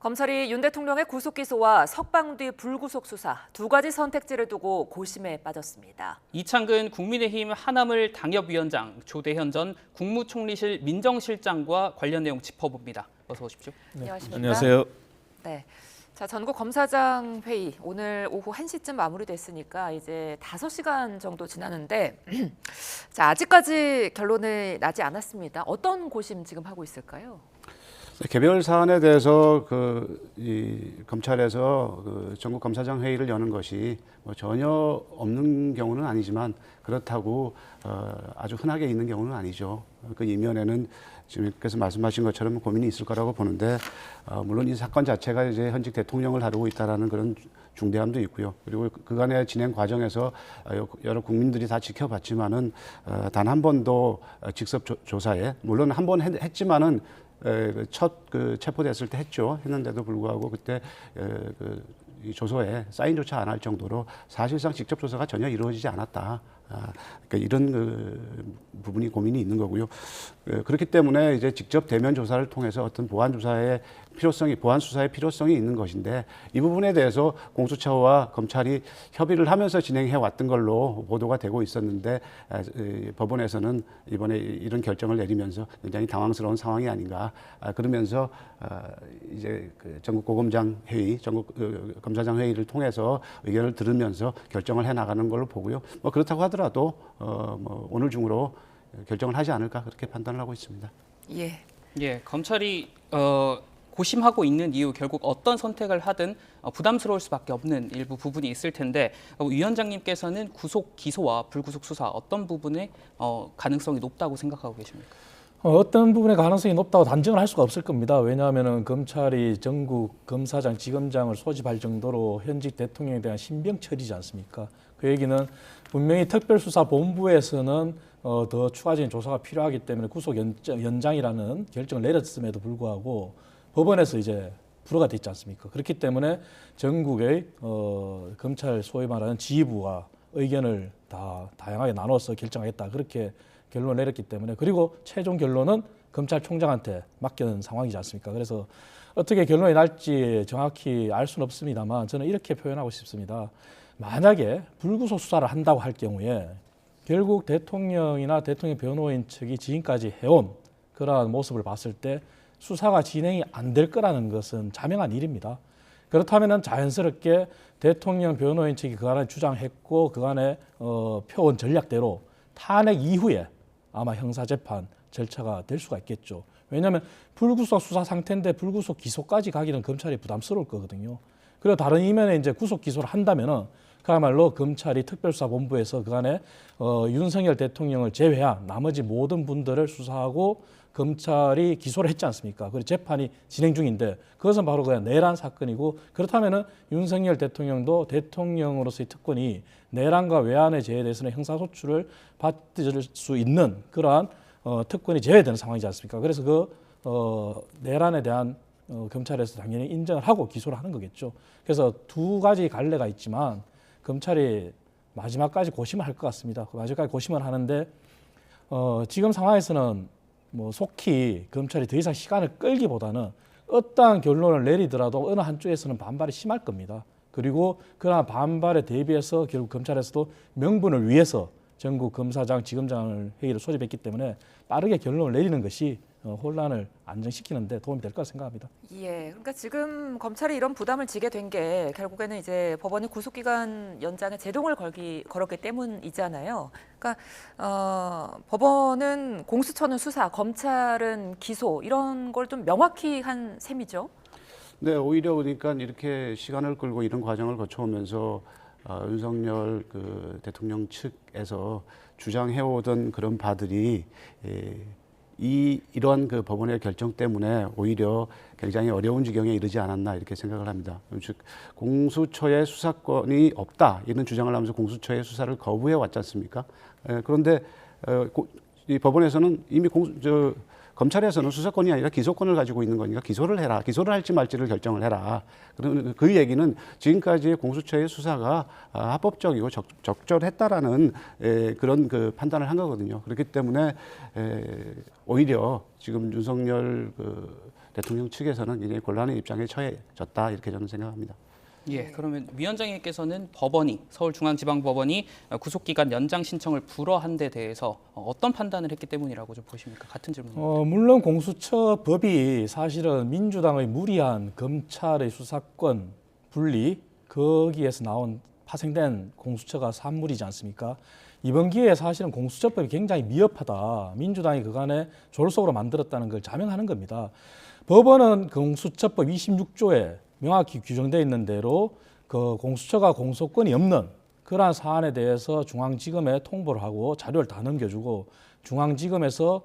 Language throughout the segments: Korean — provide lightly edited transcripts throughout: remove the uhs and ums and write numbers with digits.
검찰이 윤 대통령의 구속 기소와 석방 뒤 불구속 수사 두 가지 선택지를 두고 고심에 빠졌습니다. 이창근 국민의힘 하나물 당협위원장, 조대현 전 국무총리실 민정실장과 관련 내용 짚어봅니다. 어서 오십시오. 안녕하십니까? 안녕하세요. 네. 자, 전국 검사장 회의 오늘 오후 1시쯤 마무리됐으니까 이제 5시간 정도 지났는데 자, 아직까지 결론이 나지 않았습니다. 어떤 고심 지금 하고 있을까요? 개별 사안에 대해서 검찰에서 전국 검사장 회의를 여는 것이 전혀 없는 경우는 아니지만 그렇다고 아주 흔하게 있는 경우는 아니죠. 그 이면에는 지금께서 말씀하신 것처럼 고민이 있을 거라고 보는데 물론 이 사건 자체가 이제 현직 대통령을 다루고 있다라는 그런 중대함도 있고요. 그리고 그간의 진행 과정에서 여러 국민들이 다 지켜봤지만은 단 한 번도 직접 조사에 물론 한 번 했지만은 첫 체포됐을 때 했는데도 불구하고 그때 이 조서에 사인조차 안 할 정도로 사실상 직접 조사가 전혀 이루어지지 않았다. 그러니까 이런 부분이 고민이 있는 거고요. 그렇기 때문에 이제 직접 대면 조사를 통해서 어떤 보완 수사의 필요성이 있는 것인데 이 부분에 대해서 공수처와 검찰이 협의를 하면서 진행해 왔던 걸로 보도가 되고 있었는데 법원에서는 이번에 이런 결정을 내리면서 굉장히 당황스러운 상황이 아닌가. 그러면서 이제 전국 고검장 회의, 전국 검사장 회의를 통해서 의견을 들으면서 결정을 해 나가는 걸로 보고요. 그렇다고 하더라도 오늘 중으로 결정을 하지 않을까 그렇게 판단을 하고 있습니다. 예, 검찰이 고심하고 있는 이유 결국 어떤 선택을 하든 부담스러울 수밖에 없는 일부 부분이 있을 텐데 위원장님께서는 구속 기소와 불구속 수사 어떤 부분에 가능성이 높다고 생각하고 계십니까? 어떤 부분의 가능성이 높다고 단정을 할 수가 없을 겁니다. 왜냐하면 검찰이 전국 검사장, 지검장을 소집할 정도로 현직 대통령에 대한 신병 처리지 않습니까? 그 얘기는 분명히 특별수사본부에서는 더 추가적인 조사가 필요하기 때문에 구속 연장이라는 결정을 내렸음에도 불구하고 법원에서 이제 불허가 됐지 않습니까? 그렇기 때문에 전국의 검찰 소위 말하는 지휘부가 의견을 다 다양하게 나눠서 결정하겠다 그렇게 결론을 내렸기 때문에 그리고 최종 결론은 검찰총장한테 맡겨는 상황이지 않습니까? 그래서 어떻게 결론이 날지 정확히 알 수는 없습니다만 저는 이렇게 표현하고 싶습니다. 만약에 불구속 수사를 한다고 할 경우에 결국 대통령이나 대통령 변호인 측이 지금까지 해온 그러한 모습을 봤을 때 수사가 진행이 안 될 거라는 것은 자명한 일입니다. 그렇다면 자연스럽게 대통령 변호인 측이 그간에 주장했고 그간에 펴온 전략대로 탄핵 이후에 아마 형사재판 절차가 될 수가 있겠죠. 왜냐하면 불구속 수사 상태인데 불구속 기소까지 가기는 검찰이 부담스러울 거거든요. 그리고 다른 이면에 이제 구속 기소를 한다면은 그야말로 검찰이 특별수사본부에서 그간에 윤석열 대통령을 제외한 나머지 모든 분들을 수사하고 검찰이 기소를 했지 않습니까? 그리고 재판이 진행 중인데 그것은 바로 그냥 내란 사건이고 그렇다면은 윤석열 대통령도 대통령으로서의 특권이 내란과 외환의 죄에 대해서는 형사소출을 받을 수 있는 그러한 특권이 제외되는 상황이지 않습니까? 그래서 내란에 대한 검찰에서 당연히 인정을 하고 기소를 하는 거겠죠. 그래서 두 가지 갈래가 있지만 검찰이 마지막까지 고심을 할 것 같습니다. 마지막까지 고심을 하는데 지금 상황에서는 속히 검찰이 더 이상 시간을 끌기보다는 어떠한 결론을 내리더라도 어느 한쪽에서는 반발이 심할 겁니다. 그리고 그러한 반발에 대비해서 결국 검찰에서도 명분을 위해서 전국 검사장, 지검장을 회의를 소집했기 때문에 빠르게 결론을 내리는 것이 혼란을 안정시키는 데 도움이 될 거라 생각합니다. 예, 그러니까 지금 검찰이 이런 부담을 지게 된 게 결국에는 이제 법원이 구속기간 연장에 제동을 걸었기 때문이잖아요. 그러니까 법원은 공수처는 수사, 검찰은 기소 이런 걸 좀 명확히 한 셈이죠. 네, 오히려 그러니까 이렇게 시간을 끌고 이런 과정을 거쳐오면서 윤석열 대통령 측에서 주장해오던 그런 바들이 이런 법원의 결정 때문에 오히려 굉장히 어려운 지경에 이르지 않았나 이렇게 생각을 합니다. 즉 공수처의 수사권이 없다 이런 주장을 하면서 공수처의 수사를 거부해 왔지 않습니까? 그런데 이 법원에서는 이미 검찰에서는 수사권이 아니라 기소권을 가지고 있는 거니까 기소를 해라. 기소를 할지 말지를 결정을 해라. 그 얘기는 지금까지의 공수처의 수사가 합법적이고 적절했다라는 그런 판단을 한 거거든요. 그렇기 때문에 오히려 지금 윤석열 대통령 측에서는 이제 곤란한 입장에 처해졌다 이렇게 저는 생각합니다. 예, 그러면 위원장님께서는 법원이 서울중앙지방법원이 구속기간 연장 신청을 불허한 데 대해서 어떤 판단을 했기 때문이라고 좀 보십니까? 같은 질문입니다. 물론 공수처법이 사실은 민주당의 무리한 검찰의 수사권 분리 거기에서 나온 파생된 공수처가 산물이지 않습니까? 이번 기회에 사실은 공수처법이 굉장히 미흡하다. 민주당이 그간에 졸속으로 만들었다는 걸 자명하는 겁니다. 법원은 공수처법 26조에 명확히 규정되어 있는 대로 그 공수처가 공소권이 없는 그러한 사안에 대해서 중앙지검에 통보를 하고 자료를 다 넘겨주고 중앙지검에서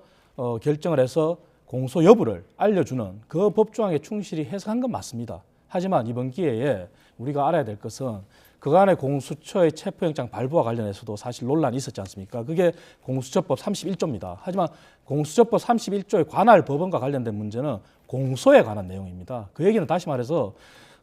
결정을 해서 공소 여부를 알려주는 그 법조항에 충실히 해석한 건 맞습니다. 하지만 이번 기회에 우리가 알아야 될 것은 그간의 공수처의 체포영장 발부와 관련해서도 사실 논란이 있었지 않습니까? 그게 공수처법 31조입니다. 하지만 공수처법 31조의 관할 법원과 관련된 문제는 공소에 관한 내용입니다. 그 얘기는 다시 말해서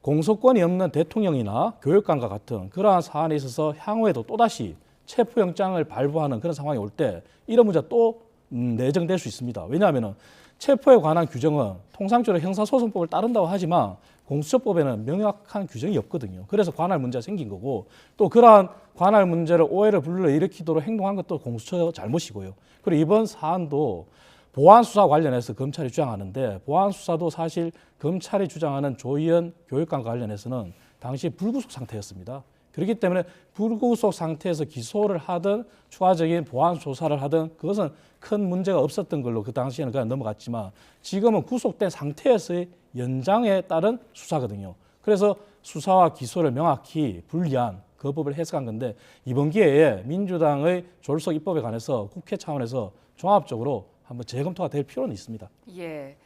공소권이 없는 대통령이나 교육감과 같은 그러한 사안에 있어서 향후에도 또다시 체포영장을 발부하는 그런 상황이 올 때 이런 문제가 또 내정될 수 있습니다. 왜냐하면 체포에 관한 규정은 통상적으로 형사소송법을 따른다고 하지만 공수처법에는 명확한 규정이 없거든요. 그래서 관할 문제가 생긴 거고 또 그러한 관할 문제를 오해를 불러일으키도록 행동한 것도 공수처 잘못이고요. 그리고 이번 사안도 보안수사 관련해서 검찰이 주장하는데 보안수사도 사실 검찰이 주장하는 조희연 교육감과 관련해서는 당시 불구속 상태였습니다. 그렇기 때문에 불구속 상태에서 기소를 하든 추가적인 보안 조사를 하든 그것은 큰 문제가 없었던 걸로 그 당시에는 그냥 넘어갔지만 지금은 구속된 상태에서의 연장에 따른 수사거든요. 그래서 수사와 기소를 명확히 분리한 그 법을 해석한 건데 이번 기회에 민주당의 졸속 입법에 관해서 국회 차원에서 종합적으로 한번 재검토가 될 필요는 있습니다. 예.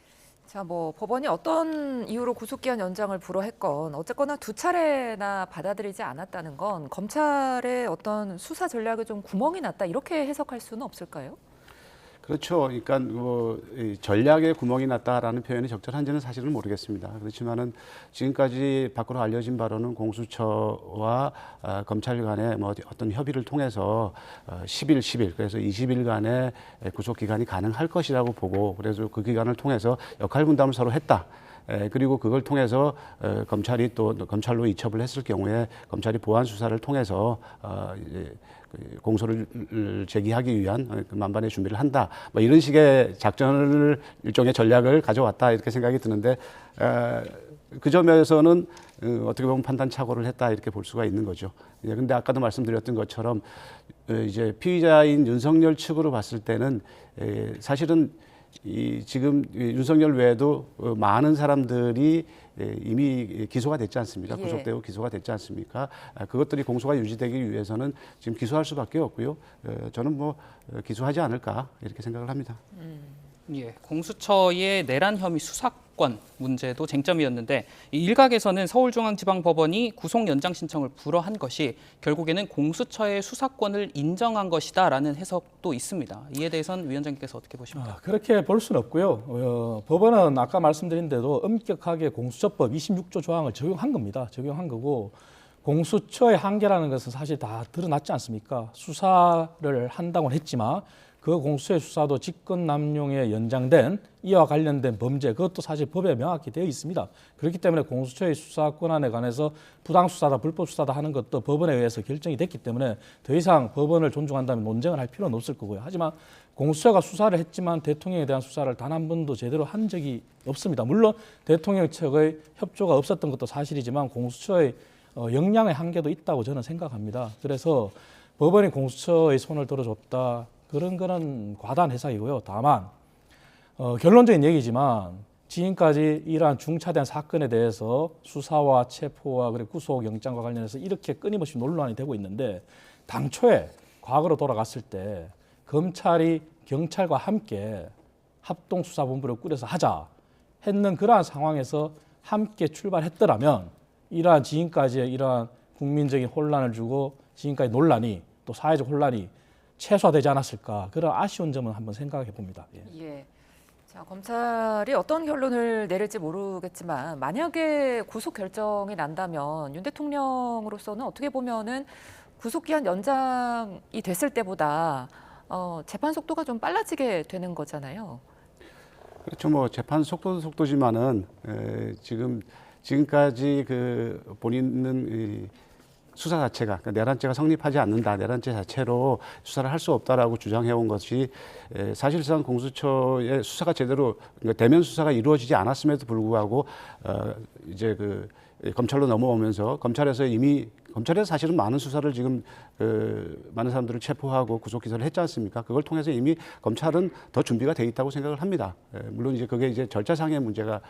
자, 뭐 법원이 어떤 이유로 구속기한 연장을 불허했건 어쨌거나 두 차례나 받아들이지 않았다는 건 검찰의 어떤 수사 전략에 좀 구멍이 났다 이렇게 해석할 수는 없을까요? 그렇죠. 그러니까 이 전략에 구멍이 났다라는 표현이 적절한지는 사실은 모르겠습니다. 그렇지만은 지금까지 밖으로 알려진 바로는 공수처와 검찰 간의 뭐 어떤 협의를 통해서 10일 그래서 20일간의 구속 기간이 가능할 것이라고 보고 그래서 그 기간을 통해서 역할 분담을 서로 했다. 그리고 그걸 통해서 검찰이 또 검찰로 이첩을 했을 경우에 검찰이 보안 수사를 통해서 이제 공소를 제기하기 위한 만반의 준비를 한다. 뭐 이런 식의 작전을 일종의 전략을 가져왔다 이렇게 생각이 드는데 그 점에서는 어떻게 보면 판단 착오를 했다 이렇게 볼 수가 있는 거죠. 그런데 아까도 말씀드렸던 것처럼 이제 피의자인 윤석열 측으로 봤을 때는 사실은 지금 윤석열 외에도 많은 사람들이 이미 기소가 됐지 않습니까? 예. 구속되고 기소가 됐지 않습니까? 그것들이 공소가 유지되기 위해서는 지금 기소할 수밖에 없고요. 저는 뭐 기소하지 않을까 이렇게 생각을 합니다. 예, 공수처의 내란 혐의 수사권 문제도 쟁점이었는데 이 일각에서는 서울중앙지방법원이 구속 연장 신청을 불허한 것이 결국에는 공수처의 수사권을 인정한 것이다라는 해석도 있습니다. 이에 대해서는 위원장님께서 어떻게 보십니까? 그렇게 볼 수는 없고요. 법원은 아까 말씀드린 대로 엄격하게 공수처법 26조 조항을 적용한 겁니다. 적용한 거고 공수처의 한계라는 것은 사실 다 드러났지 않습니까? 수사를 한다고는 했지만 그 공수처의 수사도 직권남용에 연장된 이와 관련된 범죄 그것도 사실 법에 명확히 되어 있습니다. 그렇기 때문에 공수처의 수사 권한에 관해서 부당수사다 불법수사다 하는 것도 법원에 의해서 결정이 됐기 때문에 더 이상 법원을 존중한다면 논쟁을 할 필요는 없을 거고요. 하지만 공수처가 수사를 했지만 대통령에 대한 수사를 단 한 번도 제대로 한 적이 없습니다. 물론 대통령 측의 협조가 없었던 것도 사실이지만 공수처의 역량의 한계도 있다고 저는 생각합니다. 그래서 법원이 공수처의 손을 들어줬다. 그런 거는 과다한 해석이고요. 다만 결론적인 얘기지만 지금까지 이러한 중차대한 사건에 대해서 수사와 체포와 그리고 구속영장과 관련해서 이렇게 끊임없이 논란이 되고 있는데 당초에 과거로 돌아갔을 때 검찰이 경찰과 함께 합동수사본부를 꾸려서 하자 했는 그러한 상황에서 함께 출발했더라면 이러한 지금까지의 이러한 국민적인 혼란을 주고 지금까지 논란이 또 사회적 혼란이 최소화되지 않았을까 그런 아쉬운 점은 한번 생각해 봅니다. 예. 자, 검찰이 어떤 결론을 내릴지 모르겠지만 만약에 구속 결정이 난다면 윤 대통령으로서는 어떻게 보면은 구속기한 연장이 됐을 때보다 재판 속도가 좀 빨라지게 되는 거잖아요. 그렇죠. 뭐 재판 속도도 속도지만은 지금까지 그 본인은 이 수사 자체가 그러니까 내란죄가 성립하지 않는다, 내란죄 자체로 수사를 할 수 없다라고 주장해온 것이 사실상 공수처의 수사가 제대로 그러니까 대면 수사가 이루어지지 않았음에도 불구하고 이제 그 검찰로 넘어오면서 검찰에서 사실은 많은 수사를 지금 많은 사람들을 체포하고 구속 기소를 했지 않습니까? 그걸 통해서 이미 검찰은 더 준비가 돼 있다고 생각을 합니다. 물론 이제 그게 이제 절차상의 문제가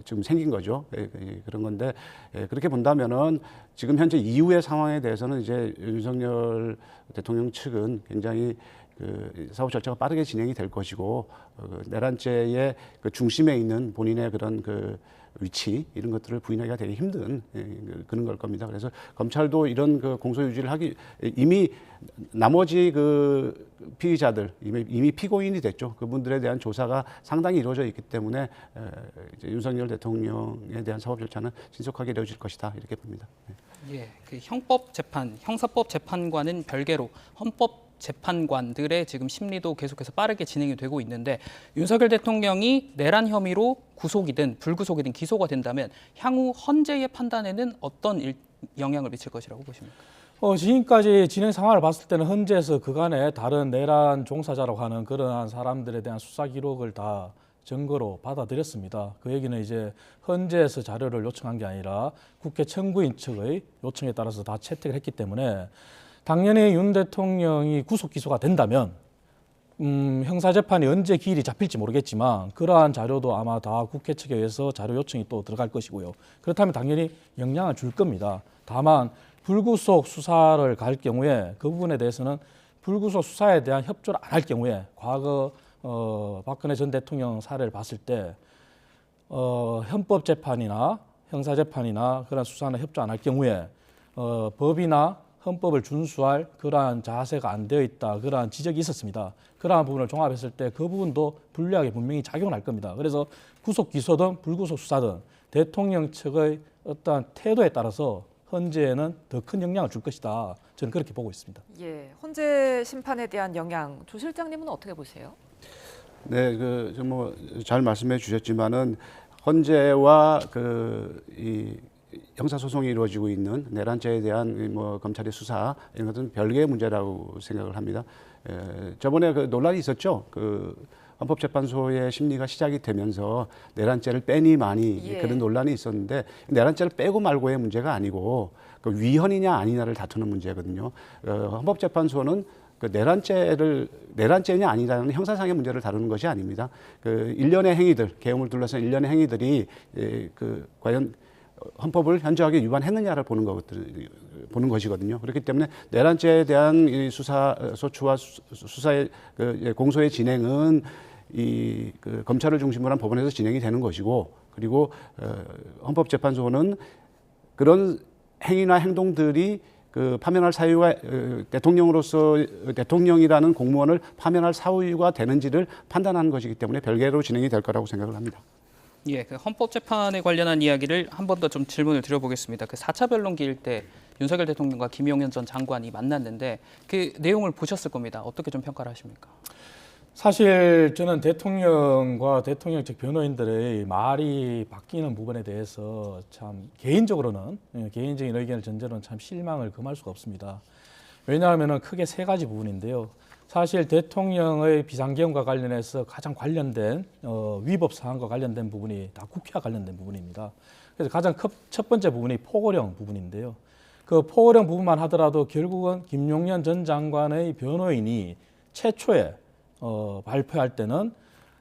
지금 생긴 거죠. 그런 건데 그렇게 본다면은 지금 현재 이후의 상황에 대해서는 이제 윤석열 대통령 측은 굉장히 그 사법 절차가 빠르게 진행이 될 것이고 내란죄의 그 중심에 있는 본인의 그런 그 위치 이런 것들을 부인하기가 되게 힘든 그런 걸 겁니다. 그래서 검찰도 이런 그 공소 유지를 이미 나머지 그 피의자들 이미 피고인이 됐죠. 그분들에 대한 조사가 상당히 이루어져 있기 때문에 이제 윤석열 대통령에 대한 사법 절차는 신속하게 이루어질 것이다 이렇게 봅니다. 예, 그 형법 재판, 형사법 재판과는 별개로 헌법 재판관들의 지금 심리도 계속해서 빠르게 진행이 되고 있는데 윤석열 대통령이 내란 혐의로 구속이든 불구속이든 기소가 된다면 향후 헌재의 판단에는 어떤 영향을 미칠 것이라고 보십니까? 지금까지 진행 상황을 봤을 때는 헌재에서 그간에 다른 내란 종사자라고 하는 그러한 사람들에 대한 수사 기록을 다 증거로 받아들였습니다. 그 얘기는 이제 헌재에서 자료를 요청한 게 아니라 국회 청구인 측의 요청에 따라서 다 채택을 했기 때문에 당연히 윤 대통령이 구속 기소가 된다면 형사재판이 언제 기일이 잡힐지 모르겠지만 그러한 자료도 아마 다 국회 측에 의해서 자료 요청이 또 들어갈 것이고요. 그렇다면 당연히 영향을 줄 겁니다. 다만 불구속 수사를 갈 경우에 그 부분에 대해서는 불구속 수사에 대한 협조를 안 할 경우에 과거 박근혜 전 대통령 사례를 봤을 때 헌법재판이나 형사재판이나 그런 수사나 협조 안 할 경우에 법이나 헌법을 준수할 그러한 자세가 안 되어 있다. 그러한 지적이 있었습니다. 그러한 부분을 종합했을 때 그 부분도 불리하게 분명히 작용을 할 겁니다. 그래서 구속 기소든 불구속 수사든 대통령 측의 어떠한 태도에 따라서 헌재에는 더 큰 영향을 줄 것이다. 저는 그렇게 보고 있습니다. 예, 헌재 심판에 대한 영향 조 실장님은 어떻게 보세요? 네, 잘 말씀해 주셨지만은 헌재와 이 형사 소송이 이루어지고 있는 내란죄에 대한 뭐 검찰의 수사 이런 것은 별개의 문제라고 생각을 합니다. 저번에 그 논란이 있었죠. 그 헌법재판소의 심리가 시작이 되면서 내란죄를 빼니 마니 그런 논란이 있었는데 내란죄를 빼고 말고의 문제가 아니고 그 위헌이냐 아니냐를 다투는 문제거든요. 헌법재판소는 그 내란죄냐 아니냐는 형사상의 문제를 다루는 것이 아닙니다. 그 일련의 행위들, 계엄을 둘러싼 일련의 행위들이 그 과연 헌법을 현저하게 위반했느냐를 보는 것이거든요. 그렇기 때문에 내란죄에 대한 이 수사 소추와 수사의 공소의 진행은 그 검찰을 중심으로 한 법원에서 진행이 되는 것이고, 그리고 헌법재판소는 그런 행위나 행동들이 그 파면할 사유가 대통령이라는 공무원을 파면할 사유가 되는지를 판단하는 것이기 때문에 별개로 진행이 될 거라고 생각을 합니다. 예, 그 헌법재판에 관련한 이야기를 한 번 더 좀 질문을 드려보겠습니다. 그 4차 변론기일 때 윤석열 대통령과 김용현 전 장관이 만났는데 그 내용을 보셨을 겁니다. 어떻게 좀 평가를 하십니까? 사실 저는 대통령과 대통령 측 변호인들의 말이 바뀌는 부분에 대해서 참 개인적인 의견을 전제로는 참 실망을 금할 수가 없습니다. 왜냐하면 크게 세 가지 부분인데요. 사실 대통령의 비상계엄과 관련해서 가장 관련된 위법 사항과 관련된 부분이 다 국회와 관련된 부분입니다. 그래서 가장 첫 번째 부분이 포고령 부분인데요. 그 포고령 부분만 하더라도 결국은 김용현 전 장관의 변호인이 최초에 발표할 때는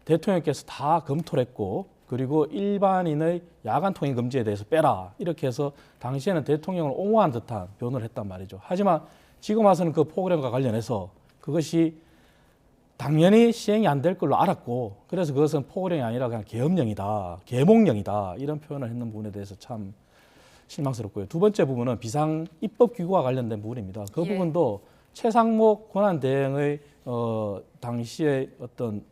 대통령께서 다 검토를 했고, 그리고 일반인의 야간 통행 금지에 대해서 빼라 이렇게 해서 당시에는 대통령을 옹호한 듯한 변호를 했단 말이죠. 하지만 지금 와서는 그 포고령과 관련해서 그것이 당연히 시행이 안 될 걸로 알았고, 그래서 그것은 포고령이 아니라 그냥 계엄령이다, 계몽령이다 이런 표현을 했는 부분에 대해서 참 실망스럽고요. 두 번째 부분은 비상 입법기구와 관련된 부분입니다. 그 부분도 최상목 권한대행의 당시의 어떤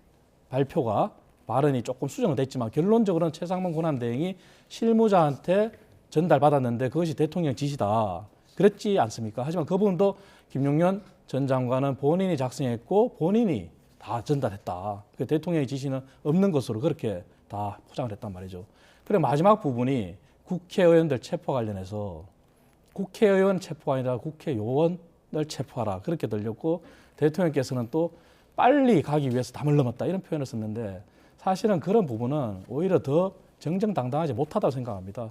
발표가 발언이 조금 수정은 됐지만 결론적으로는 최상목 권한대행이 실무자한테 전달받았는데 그것이 대통령 지시다 그랬지 않습니까? 하지만 그 부분도 김용현 전 장관은 본인이 작성했고 본인이 다 전달했다. 그 대통령의 지시는 없는 것으로 그렇게 다 포장을 했단 말이죠. 그리고 마지막 부분이 국회의원들 체포 관련해서 국회의원 체포가 아니라 국회요원을 체포하라 그렇게 들렸고 대통령께서는 또 빨리 가기 위해서 담을 넘었다 이런 표현을 썼는데 사실은 그런 부분은 오히려 더 정정당당하지 못하다고 생각합니다.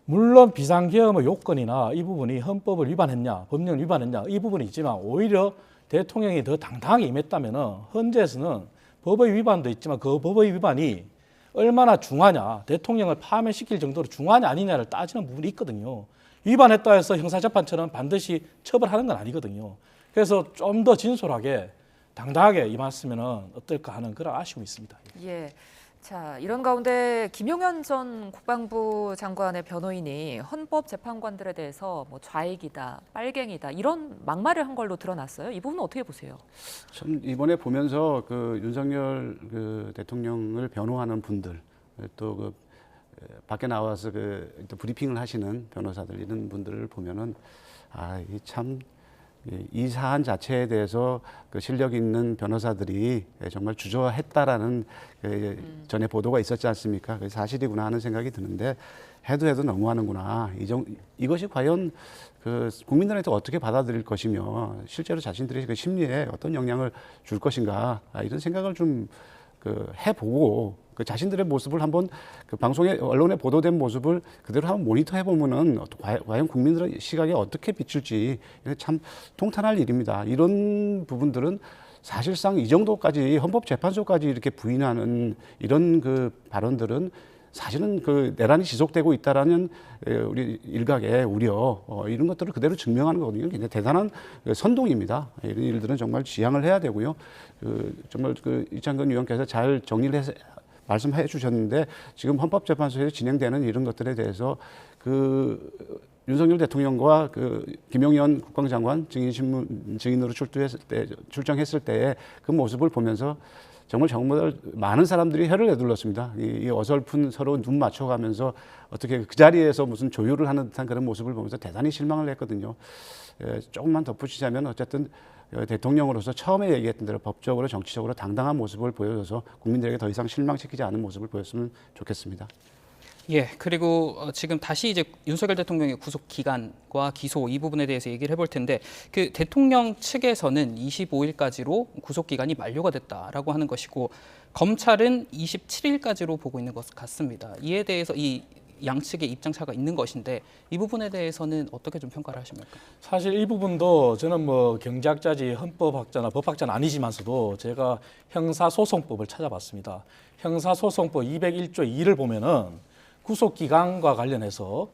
물론 비상계엄의 요건이나 이 부분이 헌법을 위반했냐 법령을 위반했냐 이 부분이 있지만 오히려 대통령이 더 당당하게 임했다면 헌재에서는 법의 위반도 있지만 그 법의 위반이 얼마나 중하냐 대통령을 파면시킬 정도로 중하냐 아니냐를 따지는 부분이 있거든요. 위반했다 해서 형사재판처럼 반드시 처벌하는 건 아니거든요. 그래서 좀 더 진솔하게 당당하게 임했으면 어떨까 하는 그런 아쉬움이 있습니다. 예. 자, 이런 가운데 김용현 전 국방부 장관의 변호인이 헌법재판관들에 대해서 뭐 좌익이다, 빨갱이다 이런 막말을 한 걸로 드러났어요. 이 부분은 어떻게 보세요? 참 이번에 보면서 그 윤석열 그 대통령을 변호하는 분들 또 그 밖에 나와서 그 또 브리핑을 하시는 변호사들 이런 분들을 보면은 참 이 사안 자체에 대해서 그 실력 있는 변호사들이 정말 주저했다라는 전에 보도가 있었지 않습니까? 그게 사실이구나 하는 생각이 드는데 해도 너무하는구나. 이것이 과연 그 국민들한테 어떻게 받아들일 것이며 실제로 자신들의 그 심리에 어떤 영향을 줄 것인가 이런 생각을 좀 해보고 그 자신들의 모습을 한번 그 방송에 언론에 보도된 모습을 그대로 한번 모니터해 보면은 과연 국민들의 시각에 어떻게 비출지 참 통탄할 일입니다. 이런 부분들은 사실상 이 정도까지 헌법재판소까지 이렇게 부인하는 이런 그 발언들은 사실은 그 내란이 지속되고 있다라는 우리 일각의 우려 이런 것들을 그대로 증명하는 거거든요. 굉장히 대단한 선동입니다. 이런 일들은 정말 지양을 해야 되고요. 정말 그 이창근 의원께서 잘 정리를 해서 말씀해 주셨는데 지금 헌법재판소에서 진행되는 이런 것들에 대해서 그 윤석열 대통령과 그 김용현 국방장관 증인으로 출정했을 때의 그 모습을 보면서 정말 많은 사람들이 혀를 내둘렀습니다. 이 어설픈 서로 눈 맞춰가면서 어떻게 그 자리에서 무슨 조율을 하는 듯한 그런 모습을 보면서 대단히 실망을 했거든요. 조금만 덧붙이자면 어쨌든 대통령으로서 처음에 얘기했던 대로 법적으로 정치적으로 당당한 모습을 보여줘서 국민들에게 더 이상 실망시키지 않은 모습을 보였으면 좋겠습니다. 예, 그리고 지금 다시 이제 윤석열 대통령의 구속 기간과 기소 이 부분에 대해서 얘기를 해볼 텐데 그 대통령 측에서는 25일까지로 구속 기간이 만료가 됐다라고 하는 것이고 검찰은 27일까지로 보고 있는 것 같습니다. 이에 대해서 이 양측의 입장 차가 있는 것인데 이 부분에 대해서는 어떻게 좀 평가를 하십니까? 사실 이 부분도 저는 뭐 경제학자지 헌법학자나 법학자는 아니지만서도 제가 형사소송법을 찾아봤습니다. 형사소송법 201조 2를 보면은 구속기간과 관련해서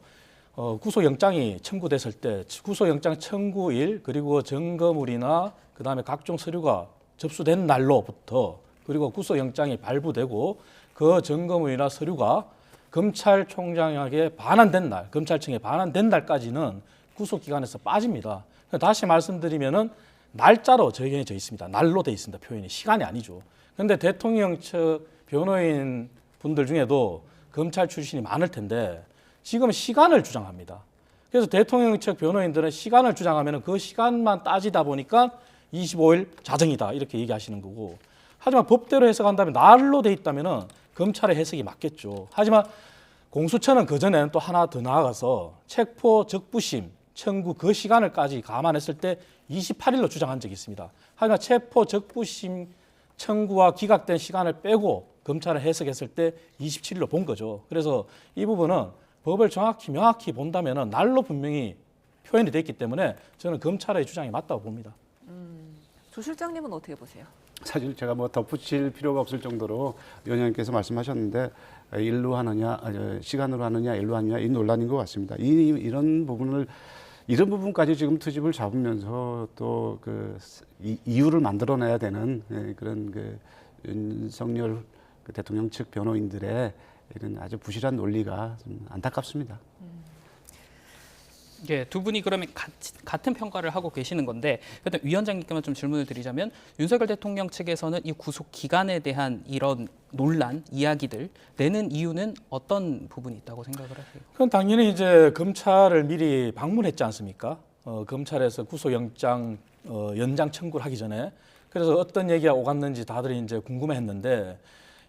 구속영장이 청구됐을 때 구속영장 청구일 그리고 증거물이나 그다음에 각종 서류가 접수된 날로부터 그리고 구속영장이 발부되고 그 증거물이나 서류가 검찰총장에게 반환된 날, 검찰청에 반환된 날까지는 구속기간에서 빠집니다. 다시 말씀드리면은 날짜로 정해져 있습니다. 날로 돼 있습니다. 표현이 시간이 아니죠. 그런데 대통령 측 변호인 분들 중에도 검찰 출신이 많을 텐데 지금 시간을 주장합니다. 그래서 대통령 측 변호인들은 시간을 주장하면 그 시간만 따지다 보니까 25일 자정이다 이렇게 얘기하시는 거고 하지만 법대로 해석한다면 날로 돼 있다면 검찰의 해석이 맞겠죠. 하지만 공수처는 그전에는 또 하나 더 나아가서 체포 적부심 청구 그 시간을까지 감안했을 때 28일로 주장한 적이 있습니다. 하지만 체포 적부심 청구와 기각된 시간을 빼고 검찰을 해석했을 때 27일로 본 거죠. 그래서 이 부분은 법을 명확히 본다면 날로 분명히 표현이 돼 있기 때문에 저는 검찰의 주장이 맞다고 봅니다. 조 실장님은 어떻게 보세요? 사실 제가 뭐 덧붙일 필요가 없을 정도로 위원장님께서 말씀하셨는데 일로 하느냐, 시간으로 하느냐, 일로 하느냐 이 논란인 것 같습니다. 이런 부분까지 지금 트집을 잡으면서 또 그 이유를 만들어내야 되는 그런 그 윤석열 그 대통령 측 변호인들의 이런 아주 부실한 논리가 좀 안타깝습니다. 예, 두 분이 그러면 같은 평가를 하고 계시는 건데 일단 위원장님께만 좀 질문을 드리자면 윤석열 대통령 측에서는 이 구속 기간에 대한 이런 논란, 이야기들 내는 이유는 어떤 부분이 있다고 생각을 하세요? 그건 당연히 이제 검찰을 미리 방문했지 않습니까? 검찰에서 구속영장 연장 청구를 하기 전에 그래서 어떤 얘기가 오갔는지 다들 이제 궁금해했는데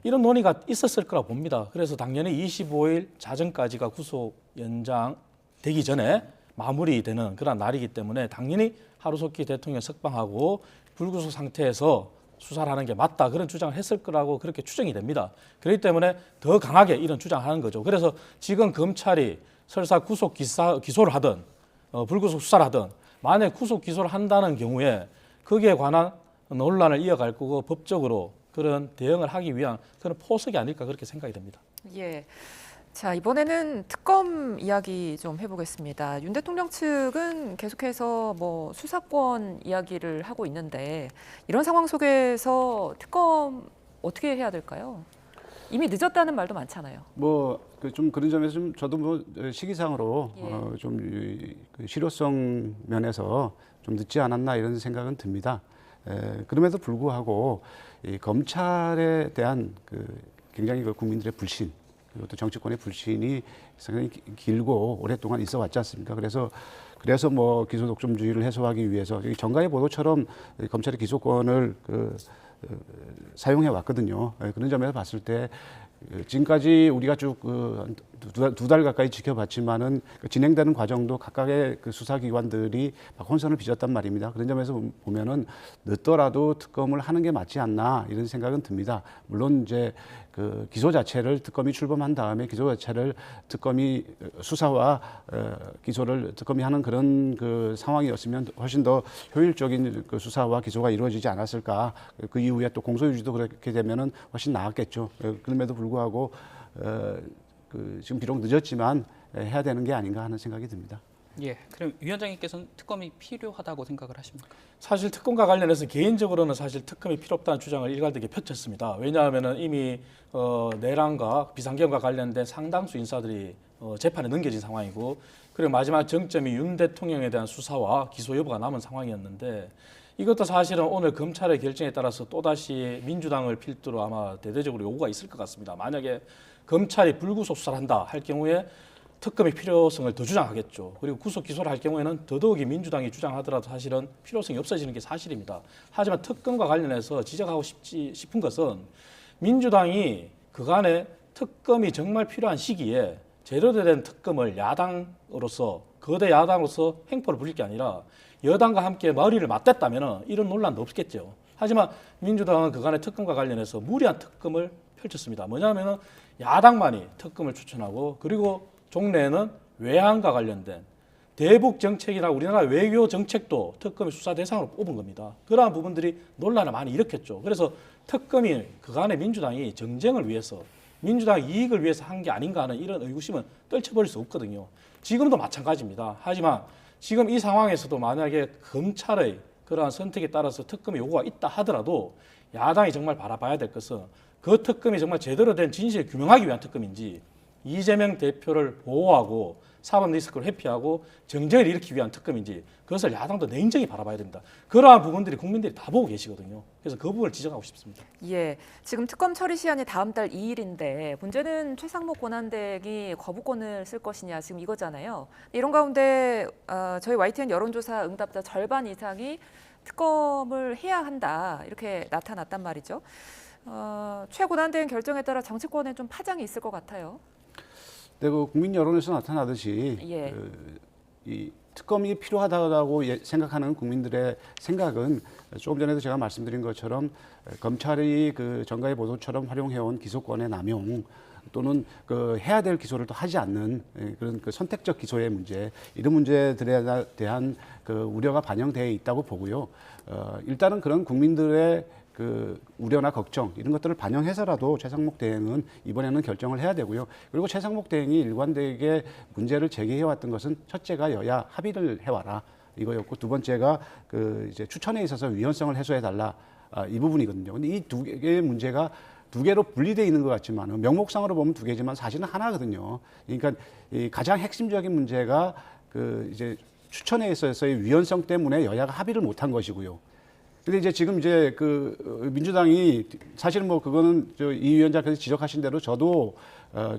이런 논의가 있었을 거라 봅니다. 그래서 당연히 25일 자정까지가 구속 연장되기 전에 마무리되는 그런 날이기 때문에 당연히 하루속히 대통령 석방하고 불구속 상태에서 수사를 하는 게 맞다 그런 주장을 했을 거라고 그렇게 추정이 됩니다. 그렇기 때문에 더 강하게 이런 주장을 하는 거죠. 그래서 지금 검찰이 설사 구속 기소를 하든 불구속 수사를 하든 만약 구속 기소를 한다는 경우에 거기에 관한 논란을 이어갈 거고 법적으로 그런 대응을 하기 위한 그런 포석이 아닐까 그렇게 생각이 됩니다. 예. 자, 이번에는 특검 이야기 좀 해보겠습니다. 윤 대통령 측은 계속해서 뭐 수사권 이야기를 하고 있는데 이런 상황 속에서 특검 어떻게 해야 될까요? 이미 늦었다는 말도 많잖아요. 뭐 좀 그런 점에서 좀 저도 뭐 시기상으로 예. 그 실효성 면에서 좀 늦지 않았나 이런 생각은 듭니다. 그럼에도 불구하고 이 검찰에 대한 그 굉장히 그 국민들의 불신 그리고 또 정치권의 불신이 상당히 길고 오랫동안 있어 왔지 않습니까? 그래서 뭐 기소 독점주의를 해소하기 위해서 정가의 보도처럼 검찰의 기소권을 사용해 왔거든요. 그런 점에서 봤을 때 지금까지 우리가 쭉 두 달 가까이 지켜봤지만은 진행되는 과정도 각각의 그 수사기관들이 막 혼선을 빚었단 말입니다. 그런 점에서 보면은 늦더라도 특검을 하는 게 맞지 않나 이런 생각은 듭니다. 물론 이제 그 기소 자체를 특검이 출범한 다음에 기소 자체를 특검이 수사와 기소를 특검이 하는 그런 그 상황이었으면 훨씬 더 효율적인 그 수사와 기소가 이루어지지 않았을까. 그 이후에 또 공소유지도 그렇게 되면은 훨씬 나았겠죠. 그럼에도 불구하고 지금 비록 늦었지만 해야 되는 게 아닌가 하는 생각이 듭니다. 예, 그럼 위원장님께서는 특검이 필요하다고 생각을 하십니까? 사실 특검과 관련해서 개인적으로는 사실 특검이 필요 없다는 주장을 일관되게 펼쳤습니다. 왜냐하면 이미 내란과 비상경과 관련된 상당수 인사들이 재판에 넘겨진 상황이고 그리고 마지막 정점이 윤 대통령에 대한 수사와 기소 여부가 남은 상황이었는데 이것도 사실은 오늘 검찰의 결정에 따라서 또다시 민주당을 필두로 아마 대대적으로 요구가 있을 것 같습니다. 만약에 검찰이 불구속 수사를 한다 할 경우에 특검의 필요성을 더 주장하겠죠. 그리고 구속 기소를 할 경우에는 더더욱이 민주당이 주장하더라도 사실은 필요성이 없어지는 게 사실입니다. 하지만 특검과 관련해서 지적하고 싶은 것은 민주당이 그간에 특검이 정말 필요한 시기에 제대로 된 특검을 야당으로서 거대 야당으로서 횡포를 부릴 게 아니라 여당과 함께 머리를 맞댔다면 이런 논란도 없겠죠. 하지만 민주당은 그간의 특검과 관련해서 무리한 특검을 펼쳤습니다. 뭐냐면 야당만이 특검을 추천하고 그리고 종래에는 외환과 관련된 대북 정책이나 우리나라 외교 정책도 특검의 수사 대상으로 뽑은 겁니다. 그러한 부분들이 논란을 많이 일으켰죠. 그래서 특검이 그간의 민주당이 정쟁을 위해서 민주당 이익을 위해서 한 게 아닌가 하는 이런 의구심은 떨쳐버릴 수 없거든요. 지금도 마찬가지입니다. 하지만 지금 이 상황에서도 만약에 검찰의 그러한 선택에 따라서 특검의 요구가 있다 하더라도 야당이 정말 바라봐야 될 것은 그 특검이 정말 제대로 된 진실을 규명하기 위한 특검인지 이재명 대표를 보호하고 사법 리스크를 회피하고 정쟁을 일으키기 위한 특검인지 그것을 야당도 냉정히 바라봐야 됩니다. 그러한 부분들이 국민들이 다 보고 계시거든요. 그래서 그 부분을 지적하고 싶습니다. 예, 지금 특검 처리 시한이 다음 달 2일인데 문제는 최상목 권한대행이 거부권을 쓸 것이냐 지금 이거잖아요. 이런 가운데 저희 YTN 여론조사 응답자 절반 이상이 특검을 해야 한다 이렇게 나타났단 말이죠. 최고단대행 결정에 따라 정치권에 좀 파장이 있을 것 같아요. 네, 그 국민 여론에서 나타나듯이 예. 이 특검이 필요하다고 생각하는 국민들의 생각은 조금 전에도 제가 말씀드린 것처럼 검찰이 그 정가의 보도처럼 활용해온 기소권의 남용 또는 그 해야 될 기소를 또 하지 않는 그런 그 선택적 기소의 문제 이런 문제들에 대한 그 우려가 반영되어 있다고 보고요. 일단은 그런 국민들의 그 우려나 걱정 이런 것들을 반영해서라도 최상목 대행은 이번에는 결정을 해야 되고요. 그리고 최상목 대행이 일관되게 문제를 제기해왔던 것은 첫째가 여야 합의를 해와라 이거였고 두 번째가 그 이제 추천에 있어서 위헌성을 해소해달라 이 부분이거든요. 근데 이 두 개의 문제가 두 개로 분리되어 있는 것 같지만 명목상으로 보면 두 개지만 사실은 하나거든요. 그러니까 이 가장 핵심적인 문제가 그 이제 추천에 있어서의 위헌성 때문에 여야가 합의를 못한 것이고요. 근데 이제 지금 이제 그 민주당이 사실은 뭐 그거는 이 위원장께서 지적하신 대로 저도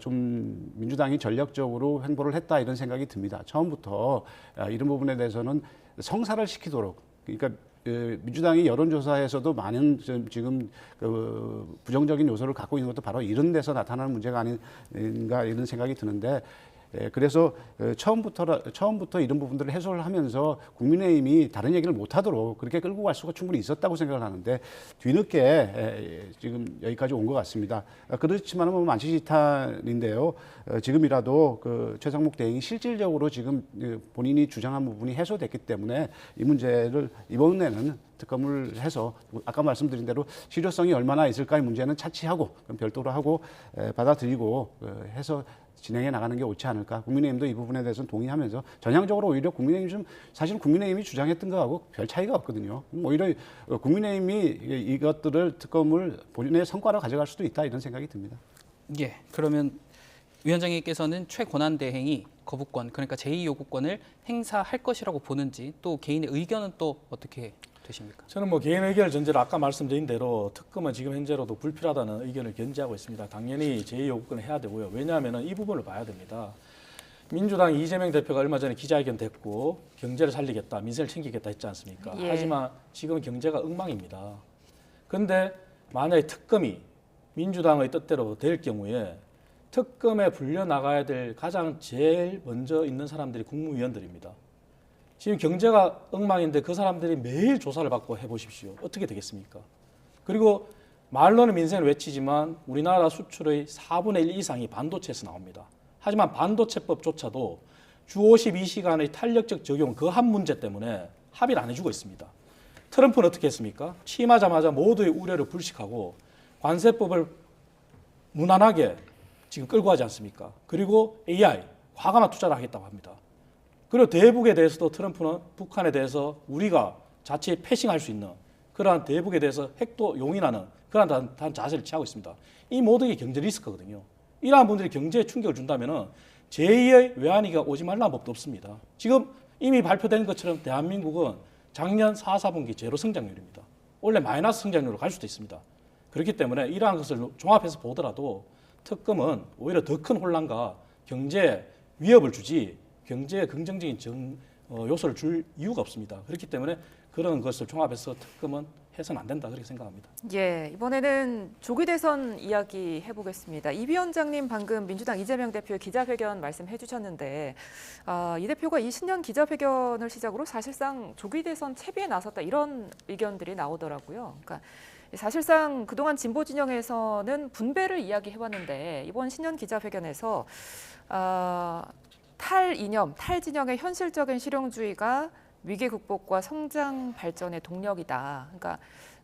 좀 민주당이 전략적으로 행보를 했다 이런 생각이 듭니다. 처음부터 이런 부분에 대해서는 성사를 시키도록 그러니까 민주당이 여론조사에서도 많은 지금 그 부정적인 요소를 갖고 있는 것도 바로 이런 데서 나타나는 문제가 아닌가 이런 생각이 드는데 그래서 처음부터 이런 부분들을 해소를 하면서 국민의힘이 다른 얘기를 못하도록 그렇게 끌고 갈 수가 충분히 있었다고 생각을 하는데 뒤늦게 지금 여기까지 온 것 같습니다. 그렇지만 뭐 만시지탄인데요. 지금이라도 그 최상목 대행이 실질적으로 지금 본인이 주장한 부분이 해소됐기 때문에 이 문제를 이번에는 특검을 해서 아까 말씀드린 대로 실효성이 얼마나 있을까의 문제는 차치하고 별도로 하고 받아들이고 해서 진행해 나가는 게 옳지 않을까. 국민의힘도 이 부분에 대해서는 동의하면서 전향적으로 오히려 국민의힘이 좀 사실 국민의힘이 주장했던 거하고 별 차이가 없거든요. 오히려 국민의힘이 이것들을 특검을 본인의 성과로 가져갈 수도 있다 이런 생각이 듭니다. 예, 그러면 위원장님께서는 최권한대행이 거부권, 그러니까 제2요구권을 행사할 것이라고 보는지 또 개인의 의견은 또 어떻게 되십니까? 저는 뭐 개인 의견을 전제로 아까 말씀드린 대로 특검은 지금 현재로도 불필요하다는 의견을 견지하고 있습니다. 당연히 제2요구권을 해야 되고요. 왜냐하면 이 부분을 봐야 됩니다. 민주당 이재명 대표가 얼마 전에 기자회견 됐고 경제를 살리겠다, 민생을 챙기겠다 했지 않습니까? 예. 하지만 지금 경제가 엉망입니다. 그런데 만약에 특검이 민주당의 뜻대로 될 경우에 특검에 불려나가야 될 가장 제일 먼저 있는 사람들이 국무위원들입니다. 지금 경제가 엉망인데 그 사람들이 매일 조사를 받고 해보십시오. 어떻게 되겠습니까? 그리고 말로는 민생을 외치지만 우리나라 수출의 4분의 1 이상이 반도체에서 나옵니다. 하지만 반도체법조차도 주 52시간의 탄력적 적용 그 한 문제 때문에 합의를 안 해주고 있습니다. 트럼프는 어떻게 했습니까? 취임하자마자 모두의 우려를 불식하고 관세법을 무난하게 지금 끌고 가지 않습니까? 그리고 AI, 과감한 투자를 하겠다고 합니다. 그리고 대북에 대해서도 트럼프는 북한에 대해서 우리가 자체 패싱할 수 있는 그러한 대북에 대해서 핵도 용인하는 그러한 자세를 취하고 있습니다. 이 모든 게 경제 리스크거든요. 이러한 분들이 경제에 충격을 준다면 제2의 외환위기가 오지 말라는 법도 없습니다. 지금 이미 발표된 것처럼 대한민국은 작년 4분기 제로 성장률입니다. 원래 마이너스 성장률로 갈 수도 있습니다. 그렇기 때문에 이러한 것을 종합해서 보더라도 특검은 오히려 더 큰 혼란과 경제에 위협을 주지 경제에 긍정적인 요소를 줄 이유가 없습니다. 그렇기 때문에 그런 것을 종합해서 특검은 해서는 안 된다 그렇게 생각합니다. 예, 이번에는 조기 대선 이야기 해보겠습니다. 이 위원장님 방금 민주당 이재명 대표의 기자회견 말씀해 주셨는데 이 대표가 이 신년 기자회견을 시작으로 사실상 조기 대선 채비에 나섰다 이런 의견들이 나오더라고요. 그러니까 사실상 그동안 진보 진영에서는 분배를 이야기해왔는데 이번 신년 기자회견에서 탈이념, 탈진영의 현실적인 실용주의가 위기 극복과 성장 발전의 동력이다. 그러니까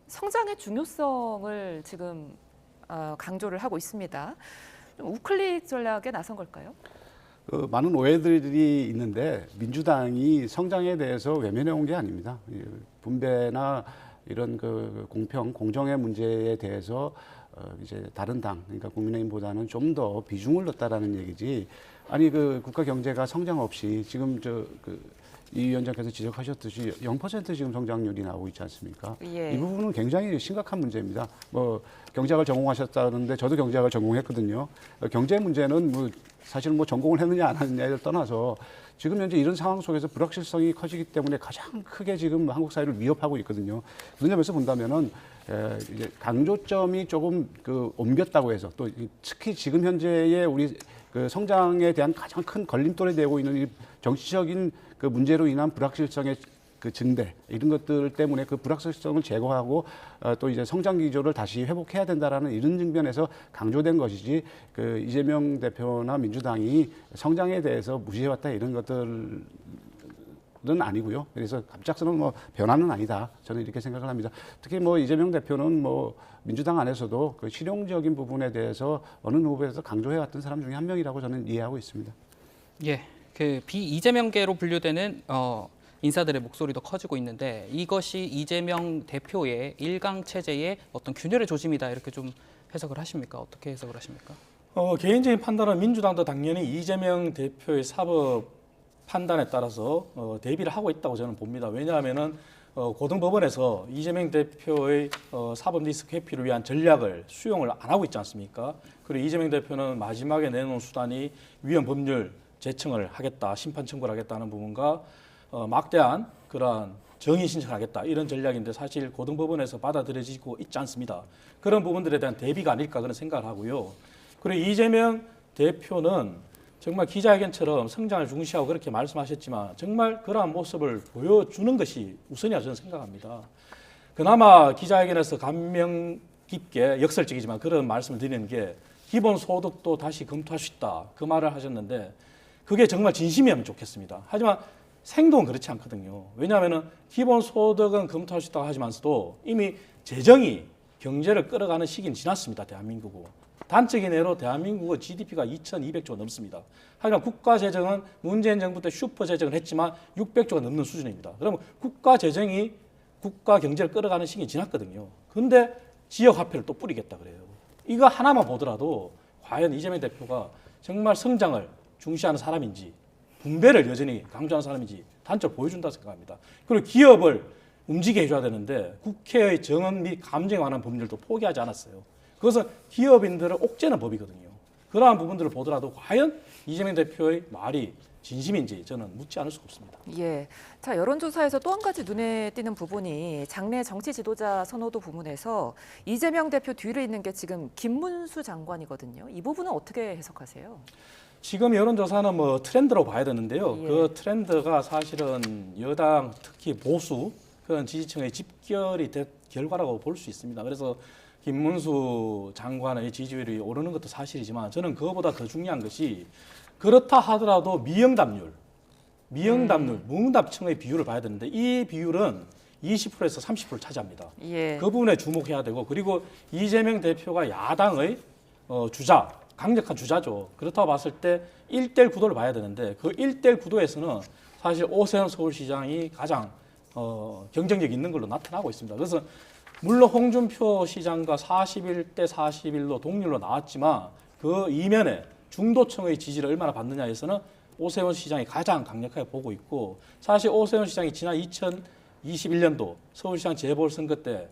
성장의 중요성을 지금 강조를 하고 있습니다. 좀 우클릭 전략에 나선 걸까요? 많은 오해들이 있는데 민주당이 성장에 대해서 외면해 온 게 아닙니다. 분배나 이런 그 공평, 공정의 문제에 대해서 이제 다른 당, 그러니까 국민의힘보다는 좀 더 비중을 넣었다라는 얘기지. 아니 그 국가 경제가 성장 없이 지금 이 위원장께서 지적하셨듯이 0% 지금 성장률이 나오고 있지 않습니까? 예. 이 부분은 굉장히 심각한 문제입니다. 뭐 경제학을 전공하셨다는데 저도 경제학을 전공했거든요. 경제 문제는 뭐 사실 뭐 전공을 했느냐 안 했느냐를 떠나서 지금 현재 이런 상황 속에서 불확실성이 커지기 때문에 가장 크게 지금 한국 사회를 위협하고 있거든요. 그런 점에서 본다면은 이제 강조점이 조금 옮겼다고 해서 또 특히 지금 현재의 우리 그 성장에 대한 가장 큰 걸림돌이 되고 있는 이 정치적인 그 문제로 인한 불확실성의 그 증대 이런 것들 때문에 그 불확실성을 제거하고 또 이제 성장 기조를 다시 회복해야 된다라는 이런 측면에서 강조된 것이지 그 이재명 대표나 민주당이 성장에 대해서 무시해왔다 이런 것들은 아니고요. 그래서 갑작스러운 뭐 변화는 아니다. 저는 이렇게 생각을 합니다. 특히 뭐 이재명 대표는 뭐 민주당 안에서도 그 실용적인 부분에 대해서 어느 후보에서 강조해왔던 사람 중에 한 명이라고 저는 이해하고 있습니다. 예, 그 비이재명계로 분류되는 인사들의 목소리도 커지고 있는데 이것이 이재명 대표의 일강 체제의 어떤 균열의 조짐이다 이렇게 좀 해석을 하십니까? 어떻게 해석을 하십니까? 개인적인 판단은 민주당도 당연히 이재명 대표의 사법 판단에 따라서 대비를 하고 있다고 저는 봅니다. 왜냐하면은 고등법원에서 이재명 대표의 사법 리스크 회피를 위한 전략을 수용을 안 하고 있지 않습니까? 그리고 이재명 대표는 마지막에 내놓은 수단이 위헌 법률 제청을 하겠다, 심판 청구를 하겠다는 부분과 막대한 그러한 정의 신청하겠다 이런 전략인데 사실 고등법원에서 받아들여지고 있지 않습니다. 그런 부분들에 대한 대비가 아닐까 그런 생각을 하고요. 그리고 이재명 대표는 정말 기자회견처럼 성장을 중시하고 그렇게 말씀하셨지만 정말 그러한 모습을 보여주는 것이 우선이라 저는 생각합니다. 그나마 기자회견에서 감명 깊게 역설적이지만 그런 말씀을 드리는 게 기본소득도 다시 검토할 수 있다 그 말을 하셨는데 그게 정말 진심이면 좋겠습니다. 하지만 생동은 그렇지 않거든요. 왜냐하면 기본소득은 검토할 수 있다고 하지만서도 이미 재정이 경제를 끌어가는 시기는 지났습니다. 대한민국은. 단적인 예로 대한민국의 GDP가 2,200조가 넘습니다. 하지만 국가재정은 문재인 정부 때 슈퍼재정을 했지만 600조가 넘는 수준입니다. 그러면 국가재정이 국가 경제를 끌어가는 시기는 지났거든요. 그런데 지역화폐를 또 뿌리겠다 그래요. 이거 하나만 보더라도 과연 이재명 대표가 정말 성장을 중시하는 사람인지 분배를 여전히 강조하는 사람인지 단적으로 보여준다 생각합니다. 그리고 기업을 움직이게 해줘야 되는데 국회의 정언 및 감정에 관한 법률도 포기하지 않았어요. 그것은 기업인들을 옥죄는 법이거든요. 그러한 부분들을 보더라도 과연 이재명 대표의 말이 진심인지 저는 묻지 않을 수가 없습니다. 예. 자, 여론조사에서 또 한 가지 눈에 띄는 부분이 장내 정치 지도자 선호도 부문에서 이재명 대표 뒤를 잇는 게 지금 김문수 장관이거든요. 이 부분은 어떻게 해석하세요? 지금 여론조사는 뭐 트렌드로 봐야 되는데요. 예. 그 트렌드가 사실은 여당 특히 보수 그런 지지층의 집결이 된 결과라고 볼 수 있습니다. 그래서 김문수 장관의 지지율이 오르는 것도 사실이지만 저는 그거보다 더 중요한 것이 그렇다 하더라도 미응답률, 무응답층의 비율을 봐야 되는데 이 비율은 20%에서 30%를 차지합니다. 예. 그 부분에 주목해야 되고 그리고 이재명 대표가 야당의 주자, 강력한 주자죠. 그렇다고 봤을 때 1대1 구도를 봐야 되는데 그 1대1 구도에서는 사실 오세훈 서울시장이 가장 경쟁력이 있는 걸로 나타나고 있습니다. 그래서 물론 홍준표 시장과 41대 41로 동률로 나왔지만 그 이면에 중도층의 지지를 얼마나 받느냐에서는 오세훈 시장이 가장 강력하게 보고 있고 사실 오세훈 시장이 지난 2021년도 서울시장 재보궐선거 때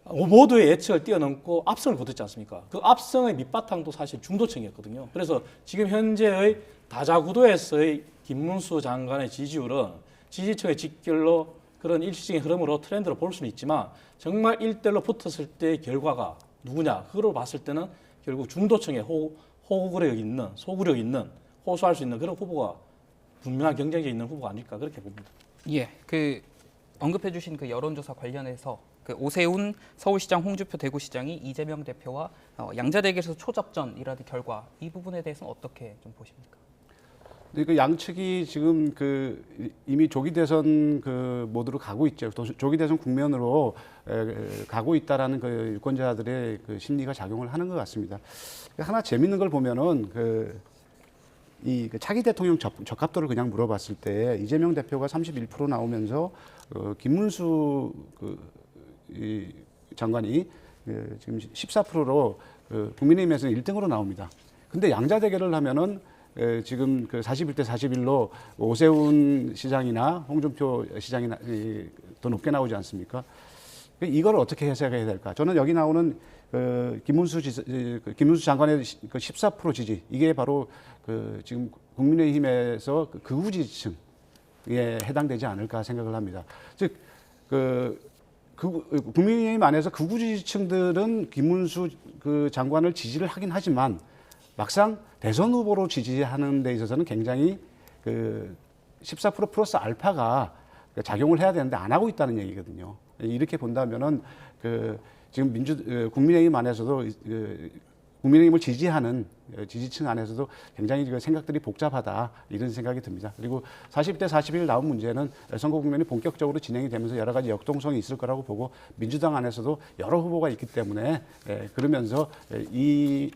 모두의 예측을 뛰어넘고 압승을 거뒀지 않습니까? 그 압승의 밑바탕도 사실 중도층이었거든요. 그래서 지금 현재의 다자구도에서의 김문수 장관의 지지율은 지지층의 직결로 그런 일시적인 흐름으로 트렌드로 볼 수는 있지만 정말 1대1로 붙었을 때의 결과가 누구냐? 그걸 봤을 때는 결국 중도층의 호구력 있는, 소구력 있는, 호소할 수 있는 그런 후보가 분명한 경쟁력 있는 후보가 아닐까 그렇게 봅니다. 예, 그 언급해주신 그 여론조사 관련해서 그 오세훈 서울시장, 홍준표 대구시장이 이재명 대표와 양자대결에서 초접전이라는 결과 이 부분에 대해서는 어떻게 좀 보십니까? 그 양측이 지금 그 이미 조기 대선 그 모드로 가고 있죠. 또 조기 대선 국면으로 가고 있다라는 그 유권자들의 그 심리가 작용을 하는 것 같습니다. 하나 재밌는 걸 보면은 이 차기 대통령 적합도를 그냥 물어봤을 때 이재명 대표가 31% 나오면서 김문수 이 장관이 지금 14%로 국민의힘에서는 1등으로 나옵니다. 근데 양자 대결을 하면은 지금 그 41대 41로 오세훈 시장이나 홍준표 시장이나 더 높게 나오지 않습니까? 이걸 어떻게 해석해야 될까? 저는 여기 나오는 김문수 장관의 14% 지지 이게 바로 지금 국민의힘에서 극우 지지층에 해당되지 않을까 생각을 합니다. 즉 국민의힘 안에서 극우 지지층들은 김문수 장관을 지지를 하긴 하지만 막상 대선 후보로 지지하는 데 있어서는 굉장히 14% 플러스 알파가 작용을 해야 되는데 안 하고 있다는 얘기거든요. 이렇게 본다면은 지금 국민의힘 안에서도 국민의힘을 지지하는 지지층 안에서도 굉장히 생각들이 복잡하다 이런 생각이 듭니다. 그리고 40대 41 나온 문제는 선거 국면이 본격적으로 진행이 되면서 여러 가지 역동성이 있을 거라고 보고 민주당 안에서도 여러 후보가 있기 때문에 그러면서 이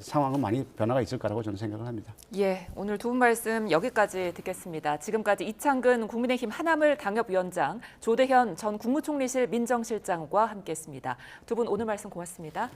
상황은 많이 변화가 있을 거라고 저는 생각을 합니다. 예, 오늘 두 분 말씀 여기까지 듣겠습니다. 지금까지 이창근 국민의힘 하남을 당협위원장, 조대현 전 국무총리실 민정실장과 함께했습니다. 두 분 오늘 말씀 고맙습니다.